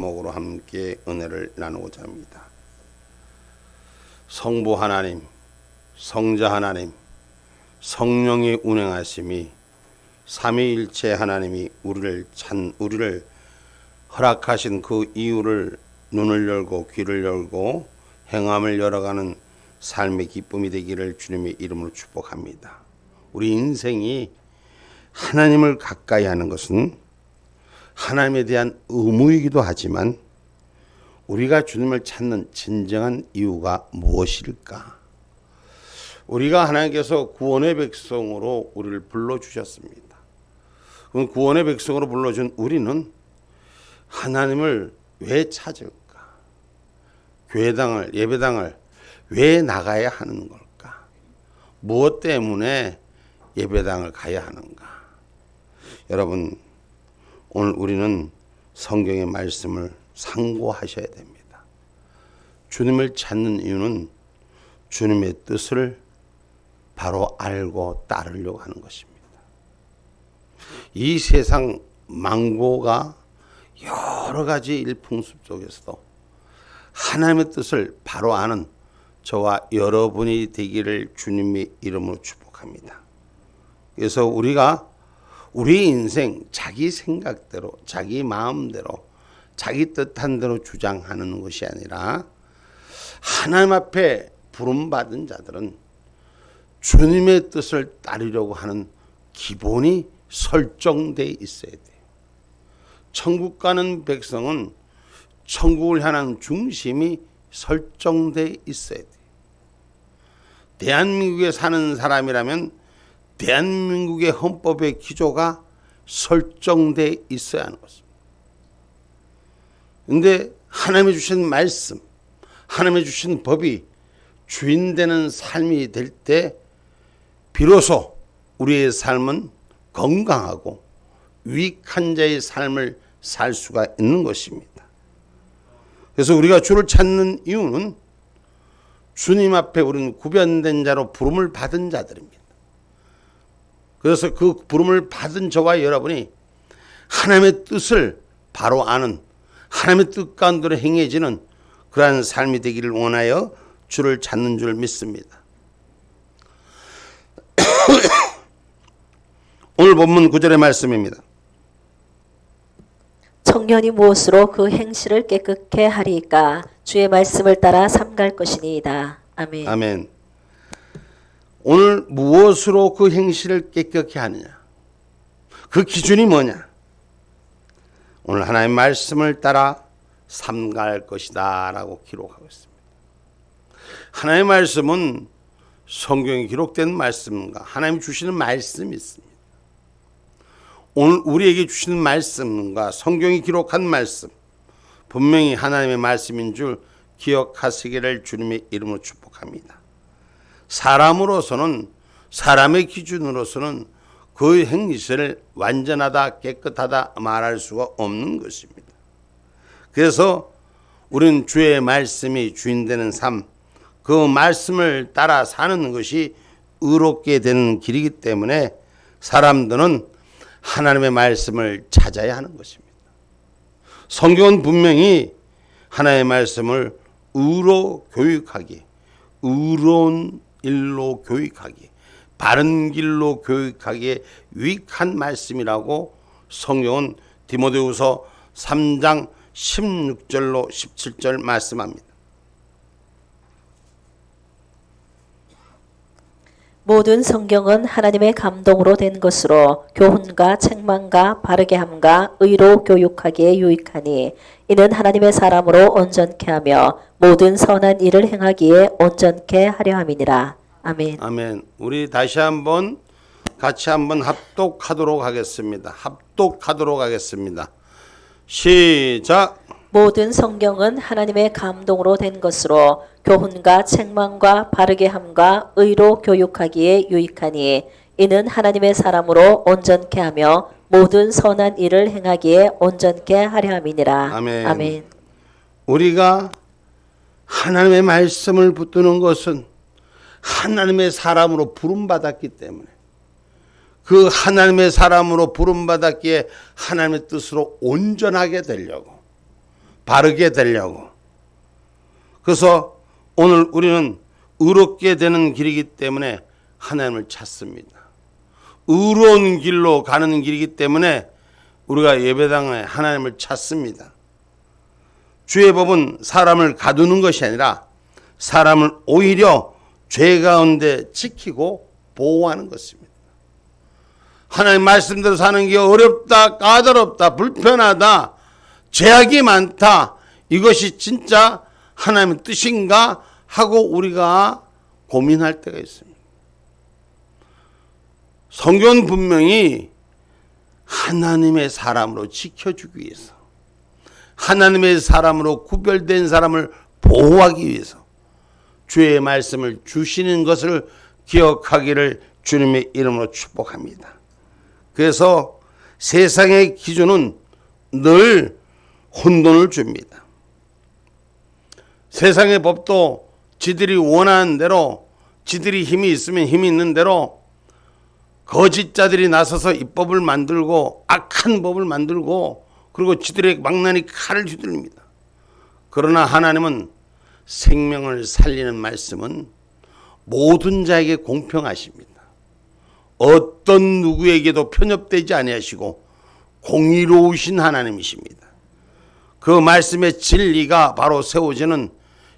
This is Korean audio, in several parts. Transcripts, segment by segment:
목으로 함께 은혜를 나누고자 합니다. 성부 하나님, 성자 하나님, 성령의 운행하심이 삼위일체 하나님이 우리를 허락하신 그 이유를 눈을 열고 귀를 열고 행함을 열어가는 삶의 기쁨이 되기를 주님의 이름으로 축복합니다. 우리 인생이 하나님을 가까이 하는 것은 하나님에 대한 의무이기도 하지만 우리가 주님을 찾는 진정한 이유가 무엇일까? 우리가 하나님께서 구원의 백성으로 우리를 불러주셨습니다. 그럼 구원의 백성으로 불러준 우리는 하나님을 왜 찾을까? 교회당을, 예배당을 왜 나가야 하는 걸까? 무엇 때문에 예배당을 가야 하는가? 여러분, 오늘 우리는 성경의 말씀을 상고하셔야 됩니다. 주님을 찾는 이유는 주님의 뜻을 바로 알고 따르려고 하는 것입니다. 이 세상 망고가 여러 가지 일풍습 속에서도 하나님의 뜻을 바로 아는 저와 여러분이 되기를 주님의 이름으로 축복합니다. 그래서 우리가 우리 인생 자기 생각대로, 자기 마음대로, 자기 뜻한 대로 주장하는 것이 아니라 하나님 앞에 부름받은 자들은 주님의 뜻을 따르려고 하는 기본이 설정되어 있어야 돼요. 천국 가는 백성은 천국을 향한 중심이 설정되어 있어야 돼요. 대한민국에 사는 사람이라면 대한민국의 헌법의 기조가 설정되어 있어야 하는 것입니다. 그런데 하나님이 주신 말씀, 하나님이 주신 법이 주인되는 삶이 될 때 비로소 우리의 삶은 건강하고 유익한 자의 삶을 살 수가 있는 것입니다. 그래서 우리가 주를 찾는 이유는 주님 앞에 우리는 구별된 자로 부름을 받은 자들입니다. 그래서 그 부름을 받은 저와 여러분이 하나님의 뜻을 바로 아는, 하나님의 뜻 가운데로 행해지는 그러한 삶이 되기를 원하여 주를 찾는 줄 믿습니다. 오늘 본문 9절의 말씀입니다. 청년이 무엇으로 그 행실을 깨끗게 하리이까? 주의 말씀을 따라 삼갈 것이니이다. 아멘. 아멘. 오늘 무엇으로 그 행실을 깨끗게 하느냐? 그 기준이 뭐냐? 오늘 하나님의 말씀을 따라 삼갈 것이다 라고 기록하고 있습니다. 하나님의 말씀은 성경에 기록된 말씀과 하나님이 주시는 말씀이 있습니다. 오늘 우리에게 주시는 말씀과 성경이 기록한 말씀, 분명히 하나님의 말씀인 줄 기억하시기를 주님의 이름으로 축복합니다. 사람으로서는, 사람의 기준으로서는 그 행실을 완전하다, 깨끗하다 말할 수가 없는 것입니다. 그래서 우리는 주의 말씀이 주인되는 삶, 그 말씀을 따라 사는 것이 의롭게 되는 길이기 때문에 사람들은 하나님의 말씀을 찾아야 하는 것입니다. 성경은 분명히 하나님의 말씀을 의로 교육하기, 의로운 일로 교육하기, 바른 길로 교육하기에 유익한 말씀이라고 성경은 디모데후서 3장 16절로 17절 말씀합니다. 모든 성경은 하나님의 감동으로 된 것으로 교훈과 책망과 바르게 함과 의로 교육하기에 유익하니 이는 하나님의 사람으로 온전케 하며 모든 선한 일을 행하기에 온전케 하려 함이니라. 아멘. 아멘. 우리 다시 한번 같이 한번 합독하도록 하겠습니다. 합독하도록 하겠습니다. 시작. 모든 성경은 하나님의 감동으로 된 것으로 교훈과 책망과 바르게 함과 의로 교육하기에 유익하니 이는 하나님의 사람으로 온전케 하며 모든 선한 일을 행하기에 온전케 하려 함이니라. 아멘. 아멘. 우리가 하나님의 말씀을 붙드는 것은 하나님의 사람으로 부름받았기 때문에 그 하나님의 사람으로 부름받았기에 하나님의 뜻으로 온전하게 되려고 바르게 되려고. 그래서 오늘 우리는 의롭게 되는 길이기 때문에 하나님을 찾습니다. 의로운 길로 가는 길이기 때문에 우리가 예배당에 하나님을 찾습니다. 주의 법은 사람을 가두는 것이 아니라 사람을 오히려 죄 가운데 지키고 보호하는 것입니다. 하나님 말씀대로 사는 게 어렵다, 까다롭다, 불편하다, 죄악이 많다, 이것이 진짜 하나님의 뜻인가 하고 우리가 고민할 때가 있습니다. 성경은 분명히 하나님의 사람으로 지켜주기 위해서, 하나님의 사람으로 구별된 사람을 보호하기 위해서 주의 말씀을 주시는 것을 기억하기를 주님의 이름으로 축복합니다. 그래서 세상의 기준은 늘 혼돈을 줍니다. 세상의 법도 지들이 원하는 대로, 지들이 힘이 있으면 힘이 있는 대로 거짓자들이 나서서 이 법을 만들고 악한 법을 만들고 그리고 지들의 망나니 칼을 휘둘립니다. 그러나 하나님은 생명을 살리는 말씀은 모든 자에게 공평하십니다. 어떤 누구에게도 편협되지 아니하시고 공의로우신 하나님이십니다. 그 말씀의 진리가 바로 세워지는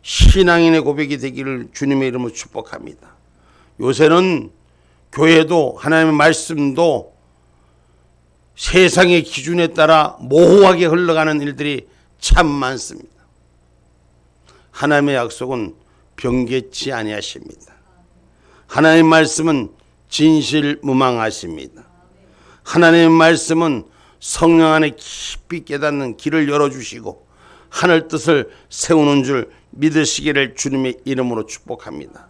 신앙인의 고백이 되기를 주님의 이름으로 축복합니다. 요새는 교회도 하나님의 말씀도 세상의 기준에 따라 모호하게 흘러가는 일들이 참 많습니다. 하나님의 약속은 변개치 아니하십니다. 하나님의 말씀은 진실무망하십니다. 하나님의 말씀은 성령 안에 깊이 깨닫는 길을 열어주시고 하늘 뜻을 세우는 줄 믿으시기를 주님의 이름으로 축복합니다.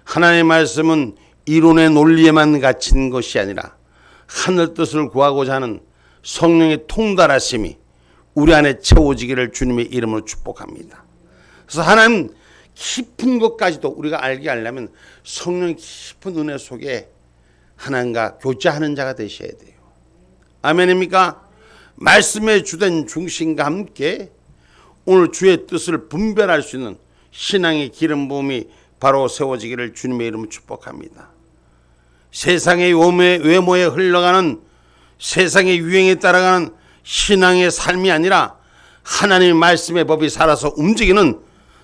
하나님의 말씀은 이론의 논리에만 갇힌 것이 아니라 하늘 뜻을 구하고자 하는 성령의 통달하심이 우리 안에 채워지기를 주님의 이름으로 축복합니다. 그래서 하나님 깊은 것까지도 우리가 알게 하려면 성령의 깊은 은혜 속에 하나님과 교제하는 자가 되셔야 돼요. 아멘입니까? 말씀의 주된 중심과 함께 오늘 주의 뜻을 분별할 수 있는 신앙의 기름 부음이 바로 세워지기를 주님의 이름으로 축복합니다. 세상의 외모에 흘러가는 세상의 유행에 따라가는 신앙의 삶이 아니라 하나님의 말씀의 법이 살아서 움직이는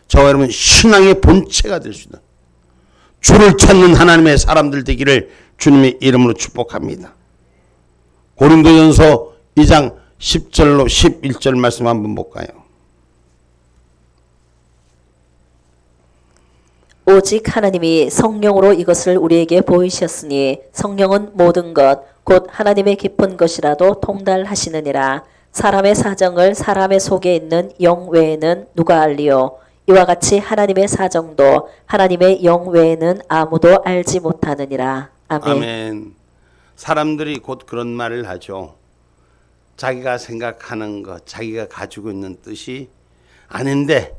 저와 여러분 신앙의 본체가 될 수 있는 주를 찾는 하나님의 사람들 되기를 주님의 이름으로 축복합니다. 고린도전서 2장 10절로 11절 말씀 한번 볼까요? 오직 하나님이 성령으로 이것을 우리에게 보이셨으니 성령은 모든 것 곧 하나님의 깊은 것이라도 통달하시느니라. 사람의 사정을 사람의 속에 있는 영 외에는 누가 알리요? 이와 같이 하나님의 사정도 하나님의 영 외에는 아무도 알지 못하느니라. 아멘. 아멘. 사람들이 곧 그런 말을 하죠. 자기가 생각하는 것, 자기가 가지고 있는 뜻이 아닌데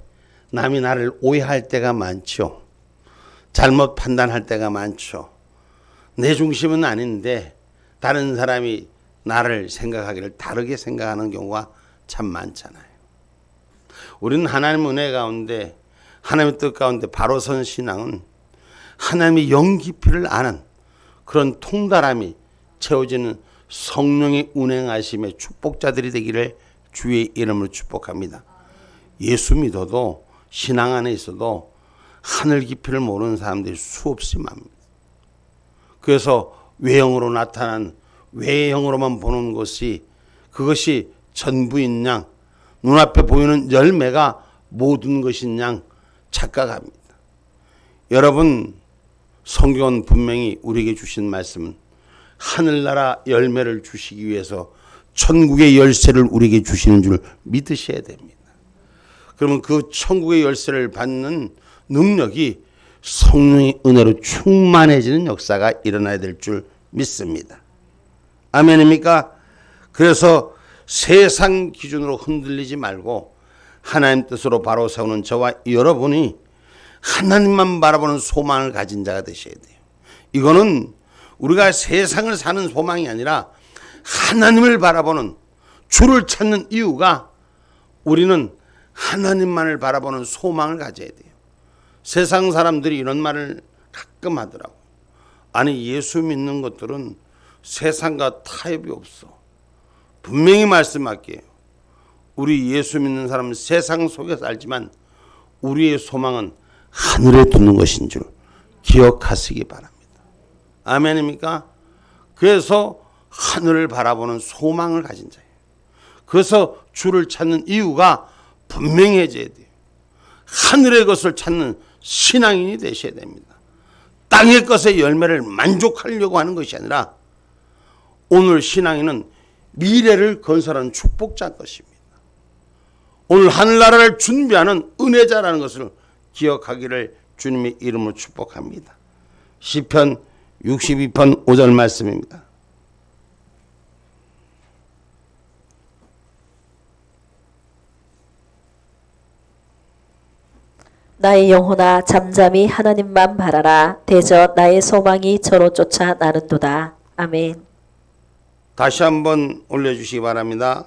남이 나를 오해할 때가 많죠. 잘못 판단할 때가 많죠. 내 중심은 아닌데 다른 사람이 나를 생각하기를 다르게 생각하는 경우가 참 많잖아요. 우리는 하나님의 은혜 가운데 하나님의 뜻 가운데 바로 선 신앙은 하나님의 영 깊이를 아는 그런 통달함이 채워지는 성령의 운행하심의 축복자들이 되기를 주의 이름으로 축복합니다. 예수 믿어도 신앙 안에 있어도 하늘 깊이를 모르는 사람들이 수없이 많습니다. 그래서 외형으로 나타난 외형으로만 보는 것이 그것이 전부인 양 눈앞에 보이는 열매가 모든 것인 양 착각합니다. 여러분 성경은 분명히 우리에게 주신 말씀은 하늘나라 열매를 주시기 위해서 천국의 열쇠를 우리에게 주시는 줄 믿으셔야 됩니다. 그러면 그 천국의 열쇠를 받는 능력이 성령의 은혜로 충만해지는 역사가 일어나야 될 줄 믿습니다. 아멘입니까? 그래서 세상 기준으로 흔들리지 말고 하나님 뜻으로 바로 세우는 저와 여러분이 하나님만 바라보는 소망을 가진 자가 되셔야 돼요. 이거는 우리가 세상을 사는 소망이 아니라 하나님을 바라보는 주를 찾는 이유가 우리는 하나님만을 바라보는 소망을 가져야 돼요. 세상 사람들이 이런 말을 가끔 하더라고. 아니, 예수 믿는 것들은 세상과 타협이 없어. 분명히 말씀할게요. 우리 예수 믿는 사람은 세상 속에 살지만 우리의 소망은 하늘에 두는 것인 줄 기억하시기 바랍니다. 아멘입니까? 그래서 하늘을 바라보는 소망을 가진 자예요. 그래서 주를 찾는 이유가 분명해져야 돼요. 하늘의 것을 찾는 신앙인이 되셔야 됩니다. 땅의 것의 열매를 만족하려고 하는 것이 아니라 오늘 신앙인은 미래를 건설하는 축복자인 것입니다. 오늘 하늘나라를 준비하는 은혜자라는 것을 기억하기를 주님의 이름으로 축복합니다. 시편 62편 5절 말씀입니다. 나의 영혼아 잠잠히 하나님만 바라라. 대저 나의 소망이 저로 쫓아 나는도다. 아멘. 다시 한번 올려주시기 바랍니다.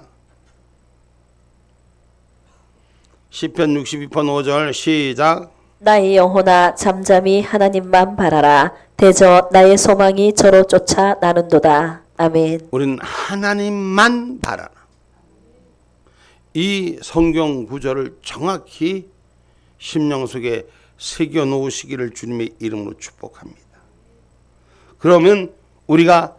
시편 62편 5절 시작. 나의 영혼아 잠잠히 하나님만 바라라. 대저 나의 소망이 저로 쫓아 나는도다. 아멘. 우리는 하나님만 바라라. 이 성경 구절을 정확히 심령 속에 새겨 놓으시기를 주님의 이름으로 축복합니다. 그러면 우리가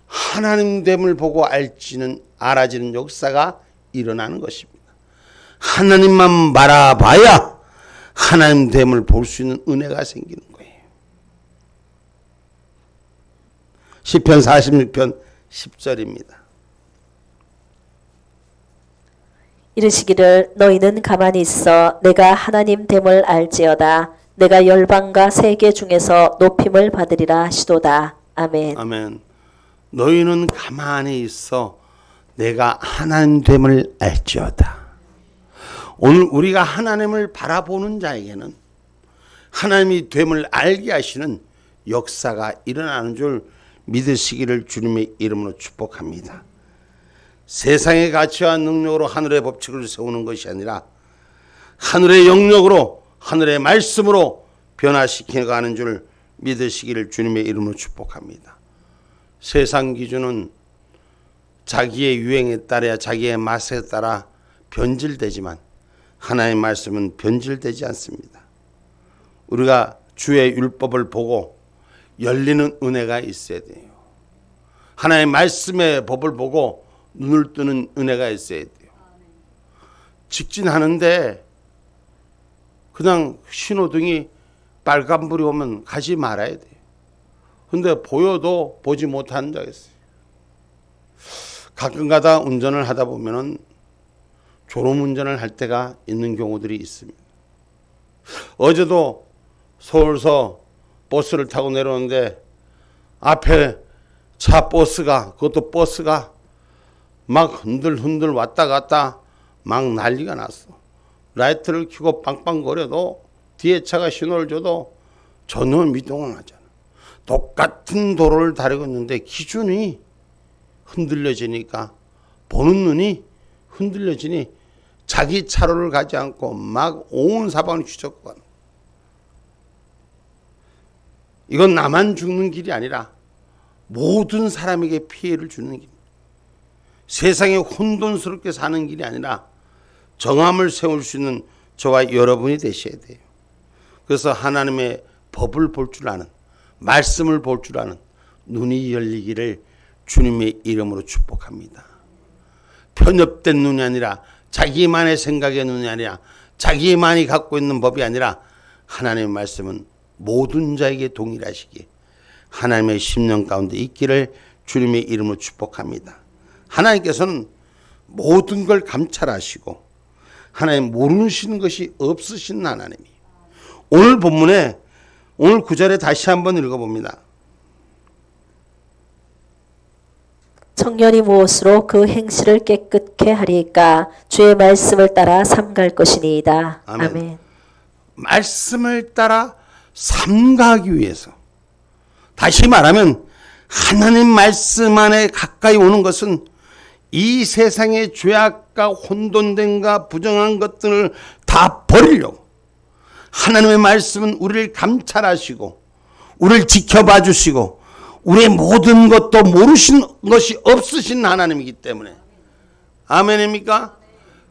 하나님됨을 보고 알아지는 역사가 일어나는 것입니다. 하나님만 바라봐야 하나님됨을 볼 수 있는 은혜가 생기는 거예요. 시편 46편 10절입니다. 이르시기를 너희는 가만히 있어 내가 하나님 됨을 알지어다. 내가 열방과 세계 중에서 높임을 받으리라 하시도다. 아멘. 아멘. 너희는 가만히 있어 내가 하나님 됨을 알지어다. 오늘 우리가 하나님을 바라보는 자에게는 하나님이 됨을 알게 하시는 역사가 일어나는 줄 믿으시기를 주님의 이름으로 축복합니다. 세상의 가치와 능력으로 하늘의 법칙을 세우는 것이 아니라 하늘의 영역으로 하늘의 말씀으로 변화시켜가는 줄 믿으시기를 주님의 이름으로 축복합니다. 세상 기준은 자기의 유행에 따라 자기의 맛에 따라 변질되지만 하나님의 말씀은 변질되지 않습니다. 우리가 주의 율법을 보고 열리는 은혜가 있어야 돼요. 하나님의 말씀의 법을 보고 눈을 뜨는 은혜가 있어야 돼요. 직진하는데 그냥 신호등이 빨간불이 오면 가지 말아야 돼요. 근데 보여도 보지 못하는 자가 있어요. 가끔가다 운전을 하다 보면은 졸음운전을 할 때가 있는 경우들이 있습니다. 어제도 서울서 버스를 타고 내려오는데 앞에 그것도 버스가 막 흔들흔들 왔다 갔다 막 난리가 났어. 라이트를 켜고 빵빵거려도 뒤에 차가 신호를 줘도 전혀 미동을 하잖아. 똑같은 도로를 다니고 있는데 기준이 흔들려지니까 보는 눈이 흔들려지니 자기 차로를 가지 않고 막 온 사방을 휘젓고 가는 거야. 이건 나만 죽는 길이 아니라 모든 사람에게 피해를 주는 길. 세상에 혼돈스럽게 사는 길이 아니라 정함을 세울 수 있는 저와 여러분이 되셔야 돼요. 그래서 하나님의 법을 볼 줄 아는, 말씀을 볼 줄 아는 눈이 열리기를 주님의 이름으로 축복합니다. 편협된 눈이 아니라 자기만의 생각의 눈이 아니라 자기만이 갖고 있는 법이 아니라 하나님의 말씀은 모든 자에게 동일하시기에 하나님의 심령 가운데 있기를 주님의 이름으로 축복합니다. 하나님께서는 모든 걸 감찰하시고 하나님 모르시는 것이 없으신 하나님이 오늘 본문에 오늘 9절에 다시 한번 읽어봅니다. 청년이 무엇으로 그 행실을 깨끗게 하리까? 주의 말씀을 따라 삼갈 것이니이다. 아멘. 아멘. 말씀을 따라 삼가하기 위해서, 다시 말하면 하나님 말씀 안에 가까이 오는 것은 이 세상의 죄악과 혼돈됨과 부정한 것들을 다 버리려고 하나님의 말씀은 우리를 감찰하시고 우리를 지켜봐 주시고 우리의 모든 것도 모르신 것이 없으신 하나님이기 때문에 아멘입니까?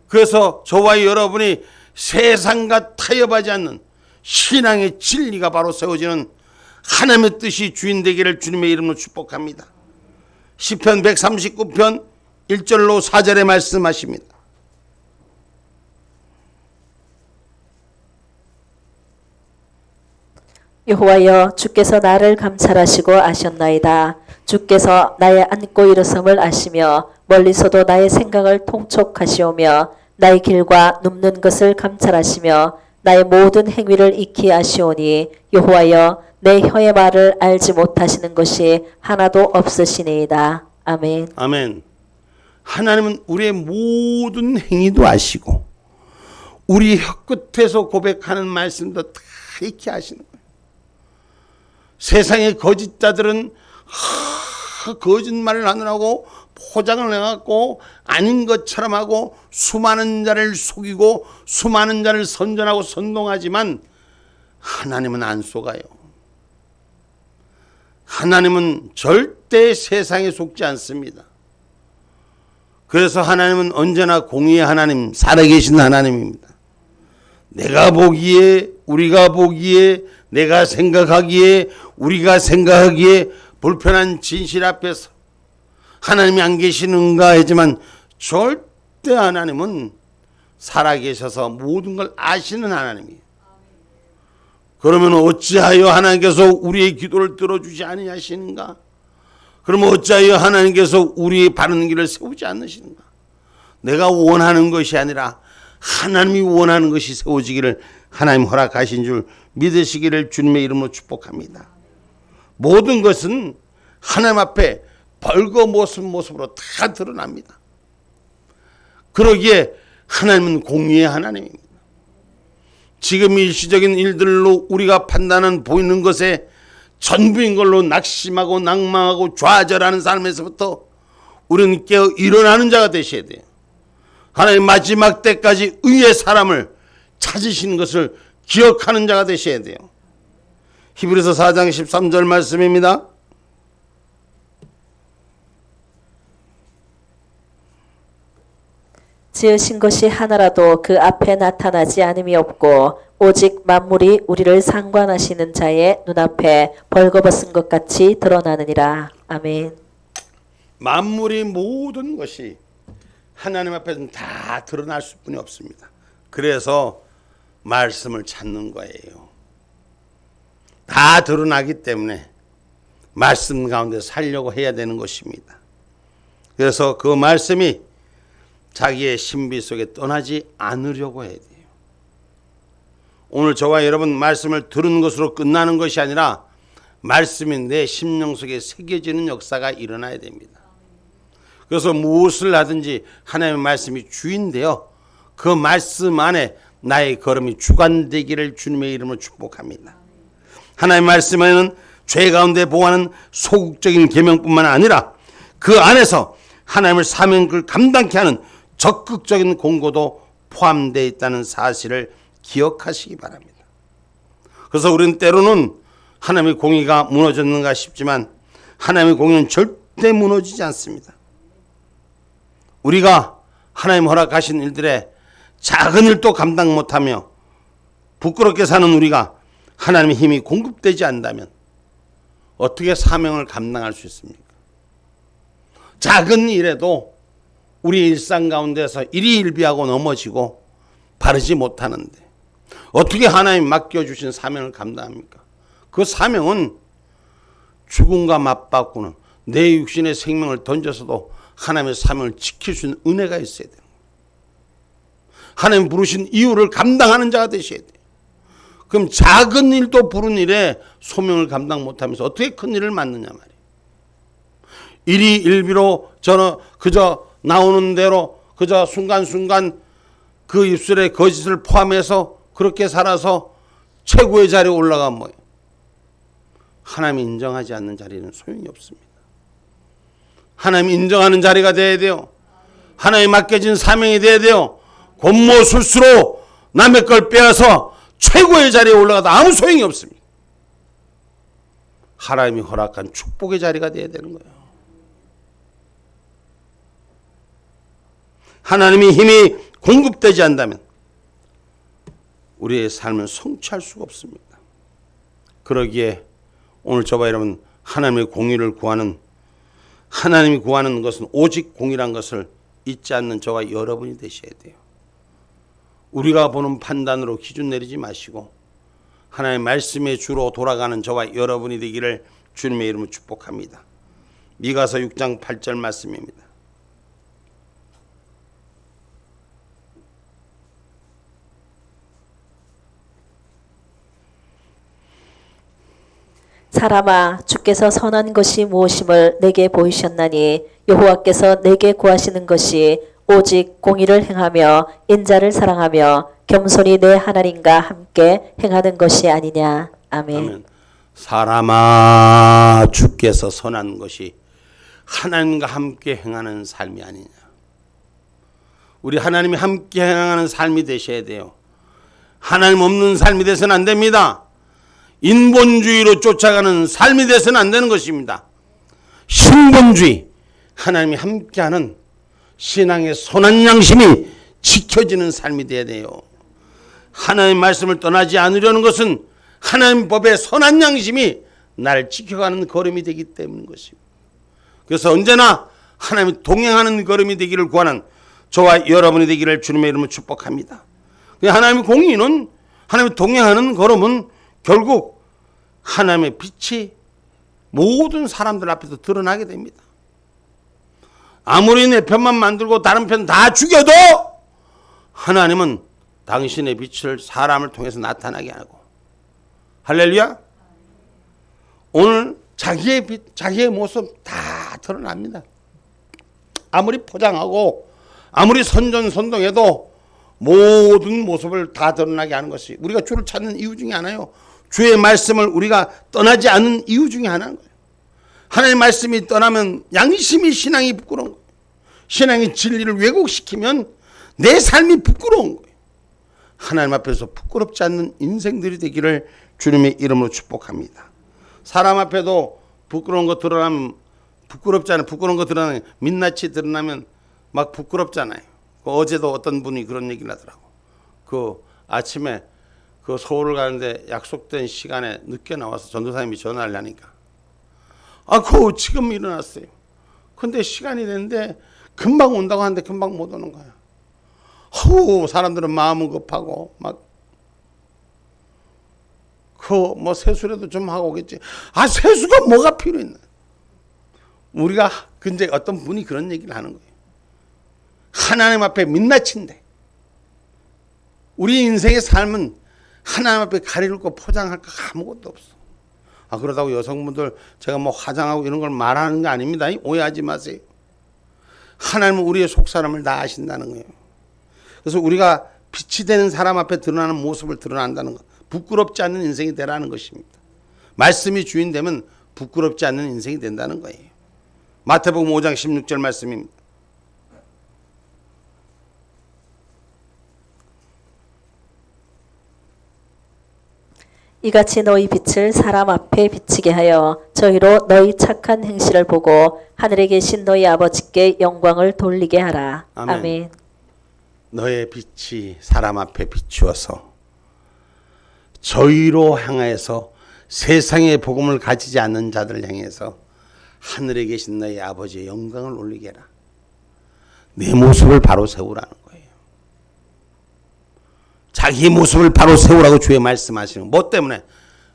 그래서 저와 여러분이 세상과 타협하지 않는 신앙의 진리가 바로 세워지는 하나님의 뜻이 주인 되기를 주님의 이름으로 축복합니다. 시편 139편 1절로 4절에 말씀하십니다. 여호와여, 주께서 나를 감찰하시고 아셨나이다. 주께서 나의 앉고 일어섬을 아시며 멀리서도 나의 생각을 통촉하시오며 나의 길과 눕는 것을 감찰하시며 나의 모든 행위를 익히 아시오니 여호와여, 내 혀의 말을 알지 못하시는 것이 하나도 없으시니이다. 아멘. 아멘. 하나님은 우리의 모든 행위도 아시고 우리 혀끝에서 고백하는 말씀도 다 익히 아시는 거예요. 세상의 거짓자들은 거짓말을 하느라고 포장을 해갖고 아닌 것처럼 하고 수많은 자를 속이고 수많은 자를 선전하고 선동하지만 하나님은 안 속아요. 하나님은 절대 세상에 속지 않습니다. 그래서 하나님은 언제나 공의의 하나님, 살아계신 하나님입니다. 내가 보기에, 우리가 보기에, 내가 생각하기에, 우리가 생각하기에 불편한 진실 앞에서 하나님이 안 계시는가 하지만 절대 하나님은 살아계셔서 모든 걸 아시는 하나님이에요. 그러면 어찌하여 하나님께서 우리의 기도를 들어주지 아니하시는가? 그러면 어찌하여 하나님께서 우리의 바른 길을 세우지 않으시는가? 내가 원하는 것이 아니라 하나님이 원하는 것이 세워지기를 하나님 허락하신 줄 믿으시기를 주님의 이름으로 축복합니다. 모든 것은 하나님 앞에 벌거벗은 모습으로 다 드러납니다. 그러기에 하나님은 공의의 하나님입니다. 지금 일시적인 일들로 우리가 판단한 보이는 것에 전부인 걸로 낙심하고 낭망하고 좌절하는 삶에서부터 우리는 깨어 일어나는 자가 되셔야 돼요. 하나님 마지막 때까지 의의 사람을 찾으시는 것을 기억하는 자가 되셔야 돼요. 히브리서 4장 13절 말씀입니다. 지으신 것이 하나라도 그 앞에 나타나지 않음이 없고 오직 만물이 우리를 상관하시는 자의 눈앞에 벌거벗은 것 같이 드러나느니라. 아멘. 만물의 모든 것이 하나님 앞에서는 다 드러날 수뿐이 없습니다. 그래서 말씀을 찾는 거예요. 다 드러나기 때문에 말씀 가운데 살려고 해야 되는 것입니다. 그래서 그 말씀이 자기의 신비 속에 떠나지 않으려고 해야 돼요. 오늘 저와 여러분 말씀을 들은 것으로 끝나는 것이 아니라 말씀이 내 심령 속에 새겨지는 역사가 일어나야 됩니다. 그래서 무엇을 하든지 하나님의 말씀이 주인되어 그 말씀 안에 나의 걸음이 주관되기를 주님의 이름으로 축복합니다. 하나님의 말씀에는 죄 가운데 보호하는 소극적인 계명뿐만 아니라 그 안에서 하나님을 사명을 감당케 하는 적극적인 공고도 포함되어 있다는 사실을 기억하시기 바랍니다. 그래서 우리는 때로는 하나님의 공의가 무너졌는가 싶지만 하나님의 공의는 절대 무너지지 않습니다. 우리가 하나님 허락하신 일들에 작은 일도 감당 못하며 부끄럽게 사는 우리가 하나님의 힘이 공급되지 않는다면 어떻게 사명을 감당할 수 있습니까? 작은 일에도 우리 일상 가운데서 일희일비하고 넘어지고 바르지 못하는데 어떻게 하나님 맡겨주신 사명을 감당합니까? 그 사명은 죽음과 맞바꾸는 내 육신의 생명을 던져서도 하나님의 사명을 지킬 수 있는 은혜가 있어야 돼요. 하나님 부르신 이유를 감당하는 자가 되셔야 돼요. 그럼 작은 일도 부른 일에 소명을 감당 못하면서 어떻게 큰 일을 맡느냐 말이에요. 일희일비로 저는 그저 나오는 대로 그저 순간순간 그 입술에 거짓을 포함해서 그렇게 살아서 최고의 자리에 올라가면 뭐예요? 하나님이 인정하지 않는 자리는 소용이 없습니다. 하나님이 인정하는 자리가 돼야 돼요. 하나님 맡겨진 사명이 돼야 돼요. 곤모술수로 남의 걸 빼앗아 최고의 자리에 올라가도 아무 소용이 없습니다. 하나님이 허락한 축복의 자리가 돼야 되는 거예요. 하나님의 힘이 공급되지 않다면 우리의 삶을 성취할 수가 없습니다. 그러기에 오늘 저와 여러분 하나님의 공의를 구하는, 하나님이 구하는 것은 오직 공의란 것을 잊지 않는 저와 여러분이 되셔야 돼요. 우리가 보는 판단으로 기준 내리지 마시고 하나님의 말씀의 주로 돌아가는 저와 여러분이 되기를 주님의 이름으로 축복합니다. 미가서 6장 8절 말씀입니다. 사람아, 주께서 선한 것이 무엇임을 내게 보이셨나니 여호와께서 내게 구하시는 것이 오직 공의를 행하며 인자를 사랑하며 겸손히 내 하나님과 함께 행하는 것이 아니냐. 아멘. 아멘. 사람아, 주께서 선한 것이 하나님과 함께 행하는 삶이 아니냐. 우리 하나님이 함께 행하는 삶이 되셔야 돼요. 하나님 없는 삶이 되서는 안 됩니다. 인본주의로 쫓아가는 삶이 되서는 안 되는 것입니다. 신본주의, 하나님이 함께하는 신앙의 선한 양심이 지켜지는 삶이 되어야 돼요. 하나님 말씀을 떠나지 않으려는 것은 하나님 법의 선한 양심이 나를 지켜가는 걸음이 되기 때문인 것입니다. 그래서 언제나 하나님이 동행하는 걸음이 되기를 구하는 저와 여러분이 되기를 주님의 이름으로 축복합니다. 하나님의 공의는, 하나님이 동행하는 걸음은 결국 하나님의 빛이 모든 사람들 앞에서 드러나게 됩니다. 아무리 내 편만 만들고 다른 편 다 죽여도 하나님은 당신의 빛을 사람을 통해서 나타나게 하고, 할렐루야. 오늘 자기의 빛, 자기의 모습 다 드러납니다. 아무리 포장하고 아무리 선전선동해도 모든 모습을 다 드러나게 하는 것이 우리가 주를 찾는 이유 중에 하나요. 주의 말씀을 우리가 떠나지 않는 이유 중에 하나인 거예요. 하나님의 말씀이 떠나면 양심이, 신앙이 부끄러운 거예요. 신앙이 진리를 왜곡시키면 내 삶이 부끄러운 거예요. 하나님 앞에서 부끄럽지 않는 인생들이 되기를 주님의 이름으로 축복합니다. 사람 앞에도 부끄러운 거 드러나면 부끄럽잖아요. 부끄러운 거 드러나면, 민낯이 드러나면 막 부끄럽잖아요. 어제도 어떤 분이 그런 얘기를 하더라고. 그 아침에 그 서울을 가는데 약속된 시간에 늦게 나와서 전도사님이 전화를 하니까, 그 지금 일어났어요. 근데 시간이 됐는데 금방 온다고 하는데 금방 못 오는 거야. 사람들은 마음은 급하고 막 뭐 세수라도 좀 하고 오겠지. 세수가 뭐가 필요했나? 우리가 근데 어떤 분이 그런 얘기를 하는 거예요. 하나님 앞에 민낯인데 우리 인생의 삶은 하나님 앞에 가릴 거 포장할 거 아무것도 없어. 그러다고 여성분들 제가 뭐 화장하고 이런 걸 말하는 거 아닙니다. 오해하지 마세요. 하나님은 우리의 속사람을 다 아신다는 거예요. 그래서 우리가 빛이 되는 사람 앞에 드러나는 모습을 드러난다는 것, 부끄럽지 않는 인생이 되라는 것입니다. 말씀이 주인 되면 부끄럽지 않는 인생이 된다는 거예요. 마태복음 5장 16절 말씀입니다. 이같이 너희 빛을 사람 앞에 비치게 하여 저희로 너희 착한 행실을 보고 하늘에 계신 너희 아버지께 영광을 돌리게 하라. 아멘. 아멘. 너의 빛이 사람 앞에 비추어서 저희로 향해서 세상의 복음을 가지지 않는 자들을 향해서 하늘에 계신 너희 아버지의 영광을 올리게 해라. 내 모습을 바로 세우라는 거예요. 자기 모습을 바로 세우라고 주의 말씀하시는, 뭐 때문에?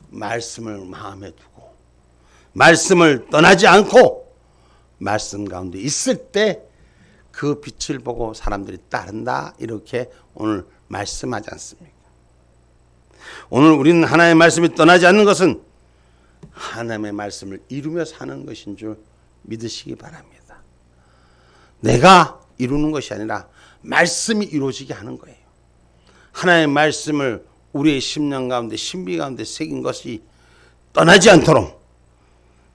말씀을 마음에 두고 말씀을 떠나지 않고 말씀 가운데 있을 때 그 빛을 보고 사람들이 따른다, 이렇게 오늘 말씀하지 않습니까? 오늘 우리는 하나님의 말씀이 떠나지 않는 것은 하나님의 말씀을 이루며 사는 것인 줄 믿으시기 바랍니다. 내가 이루는 것이 아니라 말씀이 이루어지게 하는 거예요. 하나님의 말씀을 우리의 심령 가운데, 신비 가운데 새긴 것이 떠나지 않도록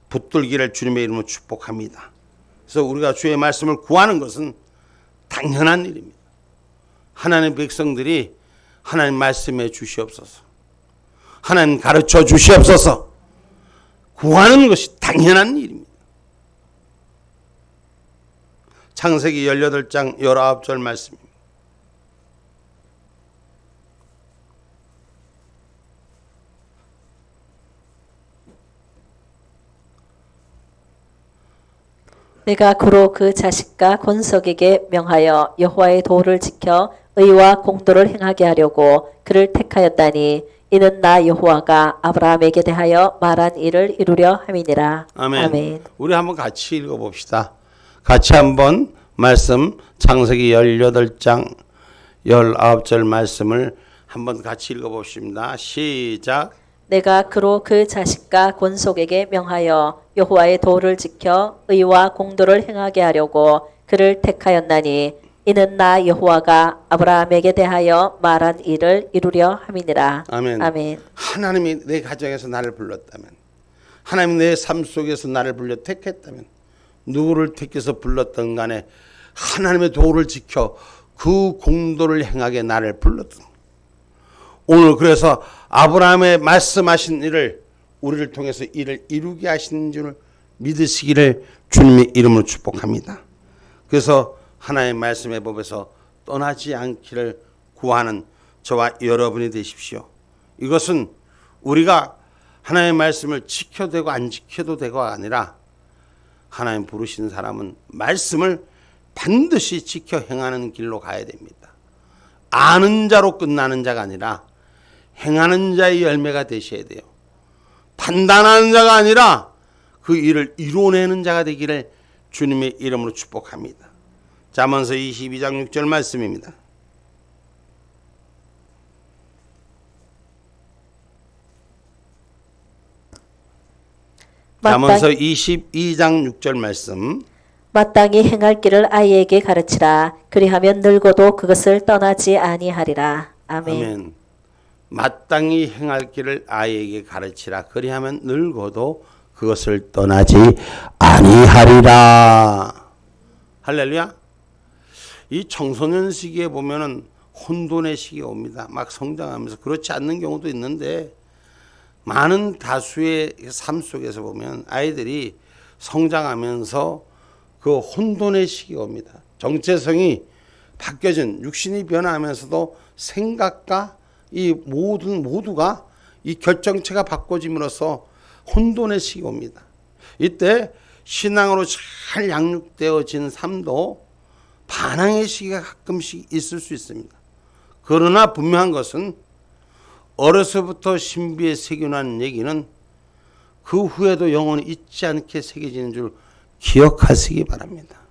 붙들기를 주님의 이름으로 축복합니다. 그래서 우리가 주의 말씀을 구하는 것은 당연한 일입니다. 하나님의 백성들이 하나님 말씀해 주시옵소서, 하나님 가르쳐 주시옵소서 구하는 것이 당연한 일입니다. 창세기 18장 19절 말씀입니다. 내가 그로 그 자식과 권속에게 명하여 여호와의 도를 지켜 의와 공도를 행하게 하려고 그를 택하였다니 이는 나 여호와가 아브라함에게 대하여 말한 일을 이루려 함이니라. 아멘. 아멘. 우리 한번 같이 읽어봅시다. 같이 한번 말씀 창세기 18장 19절 말씀을 한번 같이 읽어봅시다. 시작. 내가 그로 그 자식과 권속에게 명하여 여호와의 도를 지켜 의와 공도를 행하게 하려고 그를 택하였나니 이는 나 여호와가 아브라함에게 대하여 말한 일을 이루려 함이니라. 아멘. 아멘. 하나님이 내 가정에서 나를 불렀다면, 하나님이 내 삶 속에서 나를 불러 택했다면, 누구를 택해서 불렀던 간에 하나님의 도를 지켜 그 공도를 행하게 나를 불렀던, 오늘 그래서 아브라함의 말씀하신 일을 우리를 통해서 이를 이루게 하시는 줄 믿으시기를 주님의 이름으로 축복합니다. 그래서 하나님의 말씀의 법에서 떠나지 않기를 구하는 저와 여러분이 되십시오. 이것은 우리가 하나님의 말씀을 지켜도 되고 안 지켜도 되고가 아니라, 하나님 부르신 사람은 말씀을 반드시 지켜 행하는 길로 가야 됩니다. 아는 자로 끝나는 자가 아니라 행하는 자의 열매가 되셔야 돼요. 판단하는 자가 아니라 그 일을 이뤄내는 자가 되기를 주님의 이름으로 축복합니다. 잠언서 22장 6절 말씀입니다. 잠언서 22장 6절 말씀. 마땅히 행할 길을 아이에게 가르치라. 그리하면 늙어도 그것을 떠나지 아니하리라. 아멘. 아멘. 마땅히 행할 길을 아이에게 가르치라. 그리하면 늙어도 그것을 떠나지 아니하리라. 할렐루야. 이 청소년 시기에 보면은 혼돈의 시기가 옵니다. 막 성장하면서. 그렇지 않는 경우도 있는데, 많은 다수의 삶 속에서 보면 아이들이 성장하면서 그 혼돈의 시기가 옵니다. 정체성이 바뀌어진, 육신이 변화하면서도 생각과 이 모두가 이 결정체가 바꿔짐으로써 혼돈의 시기가 옵니다. 이때 신앙으로 잘 양육되어진 삶도 반항의 시기가 가끔씩 있을 수 있습니다. 그러나 분명한 것은 어려서부터 신비에 새겨놓은 얘기는 그 후에도 영원히 잊지 않게 새겨지는 줄 기억하시기 바랍니다.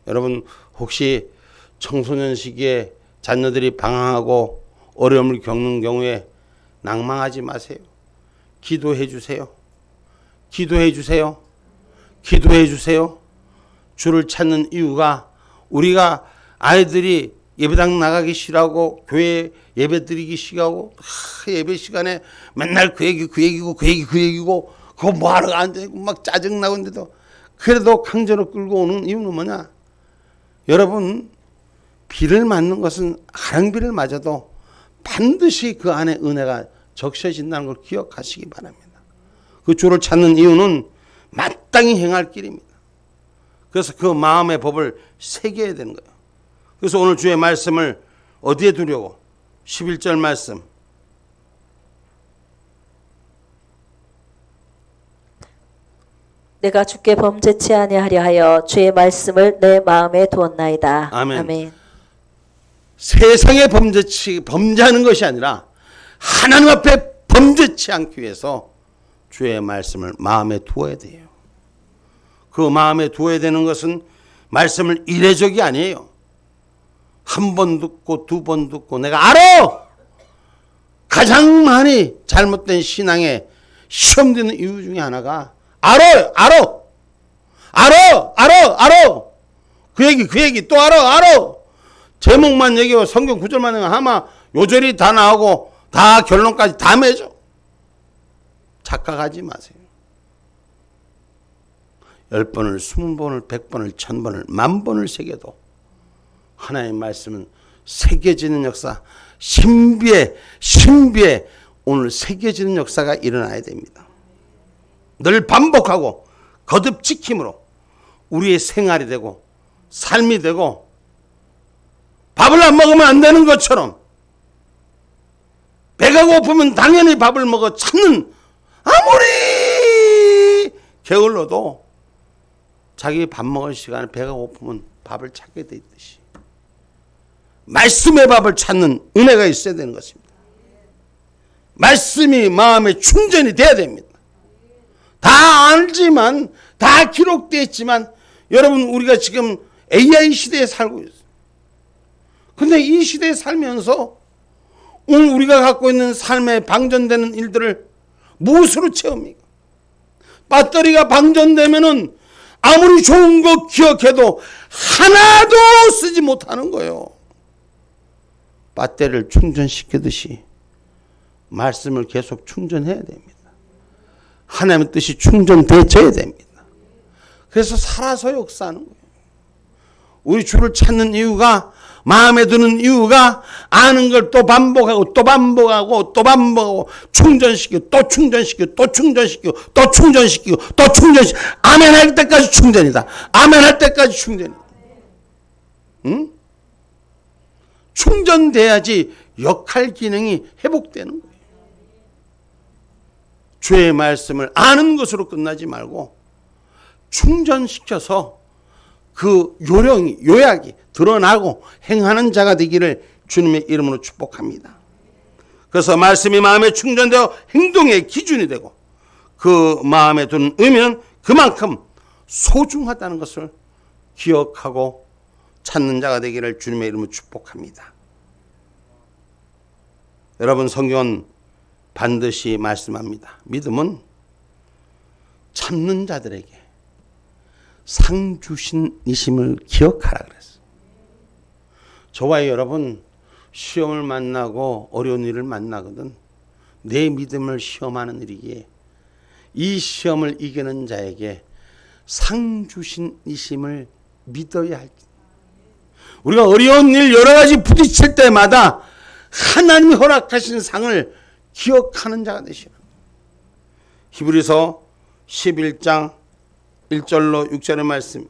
여러분, 혹시 청소년 시기에 자녀들이 방황하고 어려움을 겪는 경우에 낭망하지 마세요. 기도해 주세요. 기도해 주세요. 기도해 주세요. 주를 찾는 이유가, 우리가 아이들이 예배당 나가기 싫어하고 교회 예배 드리기 싫어하고 예배 시간에 맨날 그 얘기고 그거 뭐하러 안 되고 막 짜증나고 있는데도 그래도 강제로 끌고 오는 이유는 뭐냐? 여러분, 비를 맞는 것은 가랑비를 맞아도 반드시 그 안에 은혜가 적셔진다는 걸 기억하시기 바랍니다. 그 주를 찾는 이유는 마땅히 행할 길입니다. 그래서 그 마음의 법을 새겨야 되는 거예요. 그래서 오늘 주의 말씀을 어디에 두려고? 11절 말씀. 내가 주께 범죄치 아니하려 하여 주의 말씀을 내 마음에 두었나이다. 아멘. 아멘. 세상에 범죄하는 것이 아니라 하나님 앞에 범죄치 않기 위해서 주의 말씀을 마음에 두어야 돼요. 그 마음에 두어야 되는 것은 말씀을 이례적이 아니에요. 한 번 듣고 두 번 듣고 내가 알아! 가장 많이 잘못된 신앙에 시험되는 이유 중에 하나가 알아! 그 얘기 또 알아! 제목만 얘기하고 성경 구절만 얘기하면 아마 요절이 다 나오고 다 결론까지 다 맺어. 착각하지 마세요. 10번을 20번을 100번을 1000번을 10,000번을 새겨도 하나님의 말씀은 새겨지는 역사, 신비에 오늘 새겨지는 역사가 일어나야 됩니다. 늘 반복하고 거듭 지킴으로 우리의 생활이 되고 삶이 되고, 밥을 안 먹으면 안 되는 것처럼 배가 고프면 당연히 밥을 먹어 찾는, 아무리 게을러도 자기 밥 먹을 시간에 배가 고프면 밥을 찾게 돼 있듯이 말씀의 밥을 찾는 은혜가 있어야 되는 것입니다. 말씀이 마음에 충전이 돼야 됩니다. 다 알지만, 다 기록되어 있지만, 여러분, 우리가 지금 AI 시대에 살고 있어요. 근데 이 시대에 살면서 오늘 우리가 갖고 있는 삶에 방전되는 일들을 무엇으로 채웁니까? 배터리가 방전되면은 아무리 좋은 거 기억해도 하나도 쓰지 못하는 거예요. 배터리를 충전시키듯이 말씀을 계속 충전해야 됩니다. 하나님의 뜻이 충전되어야 됩니다. 그래서 살아서 역사하는 거예요. 우리 주를 찾는 이유가, 마음에 드는 이유가, 아는 걸 또 반복하고 또 반복하고 또 반복하고, 충전시키고 또 충전시키고 또 충전시키고 또 충전시키고 또 충전시키고, 아멘 할 때까지 충전이다. 아멘 할 때까지 충전이다. 응? 충전돼야지 역할 기능이 회복되는 거예요. 주의 말씀을 아는 것으로 끝나지 말고 충전시켜서 그 요약이 드러나고 행하는 자가 되기를 주님의 이름으로 축복합니다. 그래서 말씀이 마음에 충전되어 행동의 기준이 되고, 그 마음에 두는 의미는 그만큼 소중하다는 것을 기억하고 찾는 자가 되기를 주님의 이름으로 축복합니다. 여러분, 성경은 반드시 말씀합니다. 믿음은 참는 자들에게 상 주신 이심을 기억하라 그랬어요. 저와 여러분, 시험을 만나고 어려운 일을 만나거든 내 믿음을 시험하는 일이기에 이 시험을 이기는 자에게 상 주신 이심을 믿어야 할지. 우리가 어려운 일 여러 가지 부딪힐 때마다 하나님이 허락하신 상을 기억하는 자가 되시라. 히브리서 11장 1절로 6절의 말씀.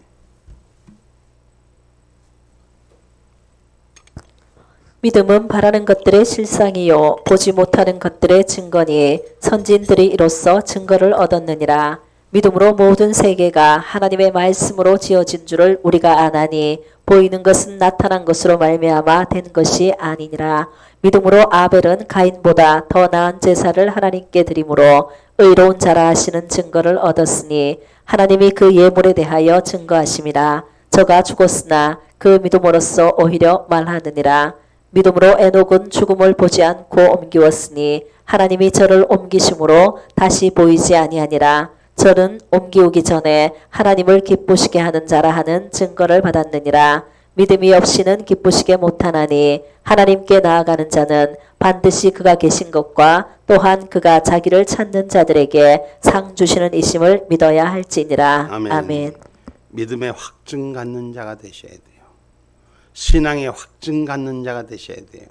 믿음은 바라는 것들의 실상이요 보지 못하는 것들의 증거니, 선진들이 이로써 증거를 얻었느니라. 믿음으로 모든 세계가 하나님의 말씀으로 지어진 줄을 우리가 아나니, 보이는 것은 나타난 것으로 말미암아 된 것이 아니니라. 믿음으로 아벨은 가인보다 더 나은 제사를 하나님께 드림으로 의로운 자라 하시는 증거를 얻었으니, 하나님이 그 예물에 대하여 증거하심이라. 저가 죽었으나 그 믿음으로써 오히려 말하느니라. 믿음으로 에녹은 죽음을 보지 않고 옮기웠으니, 하나님이 저를 옮기심으로 다시 보이지 아니하니라. 저는 옮기우기 전에 하나님을 기쁘시게 하는 자라 하는 증거를 받았느니라. 믿음이 없이는 기쁘시게 못하나니, 하나님께 나아가는 자는 반드시 그가 계신 것과 또한 그가 자기를 찾는 자들에게 상 주시는 이심을 믿어야 할지니라. 아멘. 아멘. 믿음의 확증 갖는 자가 되셔야 돼요. 신앙의 확증 갖는 자가 되셔야 돼요.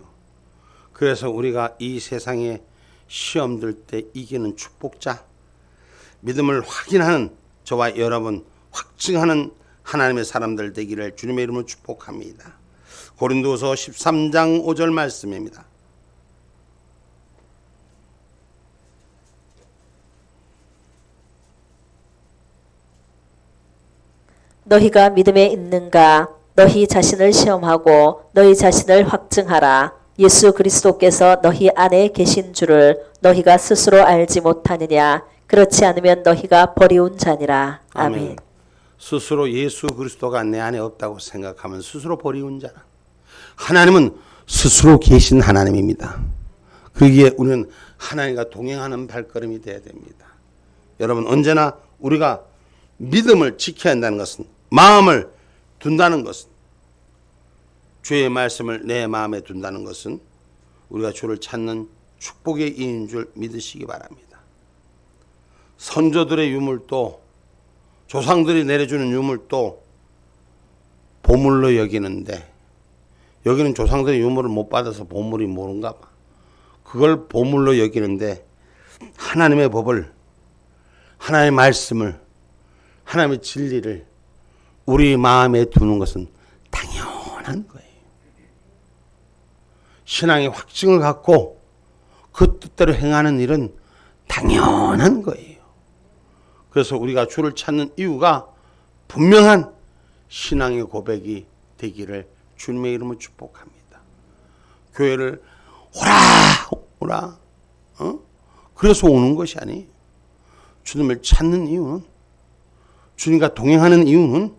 그래서 우리가 이 세상에 시험 들 때 이기는 축복자, 믿음을 확인하는 저와 여러분, 확증하는 하나님의 사람들 되기를 주님의 이름으로 축복합니다. 고린도서 13장 5절 말씀입니다. 너희가 믿음에 있는가? 너희 자신을 시험하고 너희 자신을 확증하라. 예수 그리스도께서 너희 안에 계신 줄을 너희가 스스로 알지 못하느냐? 그렇지 않으면 너희가 버리운 자니라. 아멘. 아멘. 스스로 예수 그리스도가 내 안에 없다고 생각하면 스스로 버리운 자라. 하나님은 스스로 계신 하나님입니다. 그러기에 우리는 하나님과 동행하는 발걸음이 되어야 됩니다. 여러분, 언제나 우리가 믿음을 지켜야 한다는 것은, 마음을 둔다는 것은, 주의 말씀을 내 마음에 둔다는 것은 우리가 주를 찾는 축복의 이인 줄 믿으시기 바랍니다. 선조들의 유물도, 조상들이 내려주는 유물도 보물로 여기는데 여기는 조상들의 유물을 못 받아서 보물이 모른가 봐. 그걸 보물로 여기는데 하나님의 법을, 하나님의 말씀을, 하나님의 진리를 우리 마음에 두는 것은 당연한 거예요. 신앙의 확증을 갖고 그 뜻대로 행하는 일은 당연한 거예요. 그래서 우리가 주를 찾는 이유가 분명한 신앙의 고백이 되기를 주님의 이름으로 축복합니다. 교회를 오라 그래서 오는 것이 아니에요. 주님을 찾는 이유는, 주님과 동행하는 이유는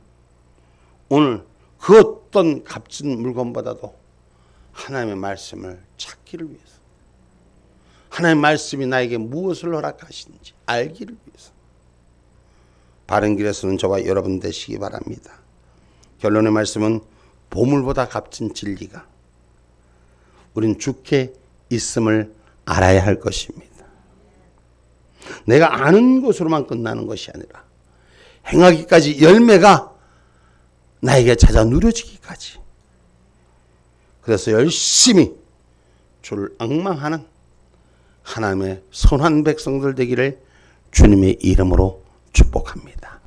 오늘 그 어떤 값진 물건보다도 하나님의 말씀을 찾기를 위해서, 하나님의 말씀이 나에게 무엇을 허락하시는지 알기를 위해서. 바른 길에서는 저와 여러분 되시기 바랍니다. 결론의 말씀은 보물보다 값진 진리가 우린 주께 있음을 알아야 할 것입니다. 내가 아는 것으로만 끝나는 것이 아니라 행하기까지 열매가 나에게 찾아 누려지기까지. 그래서 열심히 주를 앙망하는 하나님의 선한 백성들 되기를 주님의 이름으로 축복합니다.